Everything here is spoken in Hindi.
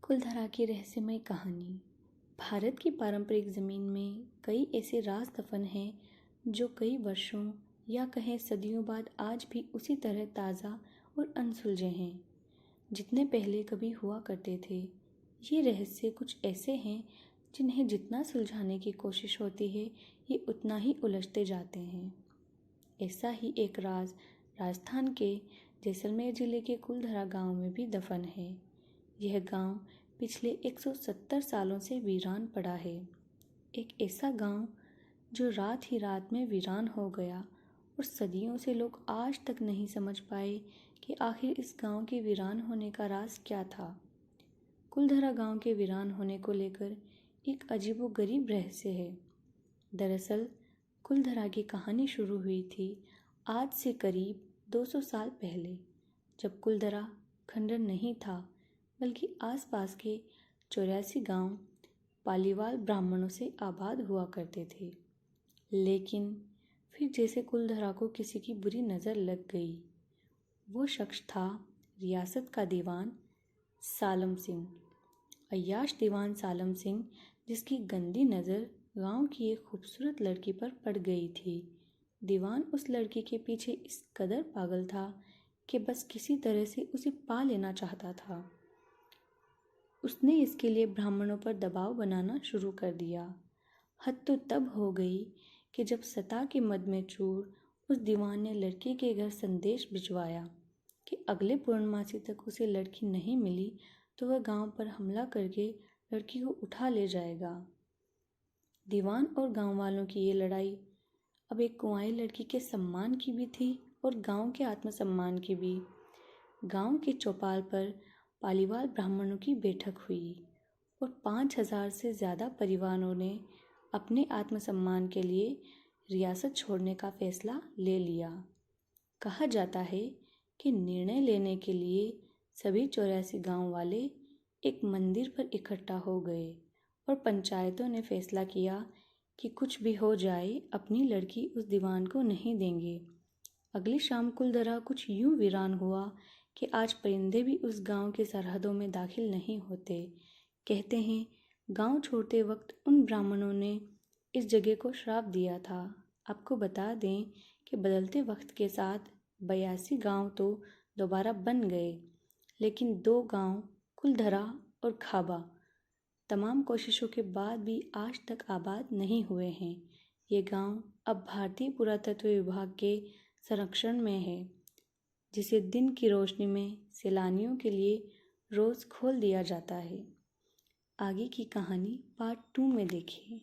कुलधरा की रहस्यमय कहानी। भारत की पारंपरिक ज़मीन में कई ऐसे राज दफन हैं जो कई वर्षों या कहें सदियों बाद आज भी उसी तरह ताज़ा और अनसुलझे हैं जितने पहले कभी हुआ करते थे। ये रहस्य कुछ ऐसे हैं जिन्हें जितना सुलझाने की कोशिश होती है ये उतना ही उलझते जाते हैं। ऐसा ही एक राज राजस्थान के जैसलमेर जिले के कुलधरा गांव में भी दफन है। यह गांव पिछले 170 सालों से वीरान पड़ा है। एक ऐसा गांव जो रात ही रात में वीरान हो गया और सदियों से लोग आज तक नहीं समझ पाए कि आखिर इस गांव के वीरान होने का राज क्या था। कुलधरा गांव के वीरान होने को लेकर एक अजीबोगरीब रहस्य है। दरअसल कुलधरा की कहानी शुरू हुई थी आज से करीब 200 साल पहले, जब कुलधरा खंडर नहीं था बल्कि आसपास के 84 गांव पालीवाल ब्राह्मणों से आबाद हुआ करते थे। लेकिन फिर जैसे कुलधरा को किसी की बुरी नज़र लग गई। वो शख्स था रियासत का दीवान सालम सिंह, अय्याश दीवान सालम सिंह, जिसकी गंदी नज़र गांव की एक खूबसूरत लड़की पर पड़ गई थी। दीवान उस लड़की के पीछे इस कदर पागल था कि बस किसी तरह से उसे पा लेना चाहता था। उसने इसके लिए ब्राह्मणों पर दबाव बनाना शुरू कर दिया। हद तो तब हो गई कि जब सता के मद में चूर उस दीवान ने लड़की के घर संदेश भिजवाया कि अगले पूर्णमासी तक उसे लड़की नहीं मिली तो वह गांव पर हमला करके लड़की को उठा ले जाएगा। दीवान और गांव वालों की ये लड़ाई अब एक कुंवारी लड़की के सम्मान की भी थी और गांव के आत्मसम्मान की भी। गांव के चौपाल पर पालीवाल ब्राह्मणों की बैठक हुई और 5000 से ज़्यादा परिवारों ने अपने आत्मसम्मान के लिए रियासत छोड़ने का फैसला ले लिया। कहा जाता है कि निर्णय लेने के लिए सभी 84 गांव वाले एक मंदिर पर इकट्ठा हो गए और पंचायतों ने फैसला किया कि कुछ भी हो जाए अपनी लड़की उस दीवान को नहीं देंगे। अगली शाम कुलधरा कुछ यूं वीरान हुआ कि आज परिंदे भी उस गांव के सरहदों में दाखिल नहीं होते। कहते हैं गांव छोड़ते वक्त उन ब्राह्मणों ने इस जगह को श्राप दिया था। आपको बता दें कि बदलते वक्त के साथ 82 गांव तो दोबारा बन गए, लेकिन 2 गांव कुलधरा और खाबा तमाम कोशिशों के बाद भी आज तक आबाद नहीं हुए हैं। ये गांव अब भारतीय पुरातत्व विभाग के संरक्षण में है, जिसे दिन की रोशनी में सैलानियों के लिए रोज़ खोल दिया जाता है। आगे की कहानी पार्ट 2 में देखिए।